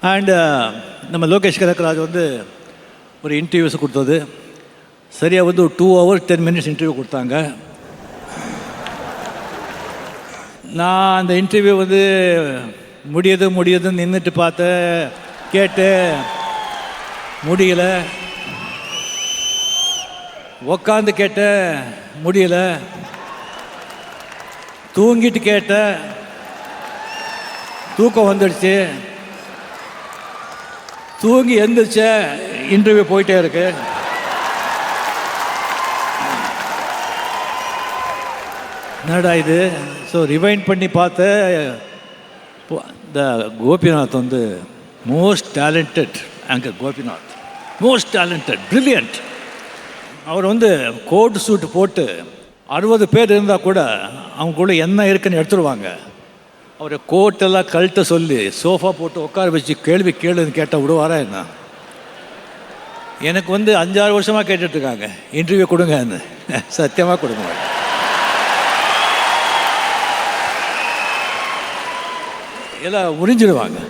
And நம்ம லோகேஷ் கனகராஜ் வந்து ஒரு இன்டர்வியூஸ் கொடுத்தது சரியாக வந்து ஒரு 2 hours 10 minutes இன்டர்வியூ கொடுத்தாங்க. நான் அந்த இன்டர்வியூ வந்து முடியுதுன்னு நின்றுட்டு பார்த்தேன், கேட்டு முடியல, உக்காந்து கேட்ட முடியல, தூங்கிட்டு கேட்ட தூக்கம் வந்துடுச்சு, தூங்கி எந்திரிச்ச இன்டர்வியூ போயிட்டே இருக்கு. என்னடா இது? ஸோ ரிவைண்ட் பண்ணி பார்த்த இந்த கோபிநாத் வந்து most talented anchor. Gopinath most talented, brilliant. அவர் வந்து கோட் சூட் போட்டு 60 பேர் இருந்தால் கூட அவங்களுக்குள்ள என்ன இருக்குன்னு எடுத்துருவாங்க. அவரை கோட்டெல்லாம் கழட்ட சொல்லி சோஃபா போட்டு உட்கார வச்சு கேள்வி கேளுன்னு கேட்டால் விடுவாரா என்ன? எனக்கு வந்து 5-6 வருஷமாக கேட்டுட்ருக்காங்க இன்டர்வியூ கொடுங்கன்னு. சத்தியமாக கொடுங்க. எல்லாம் உறிஞ்சிடுவாங்க.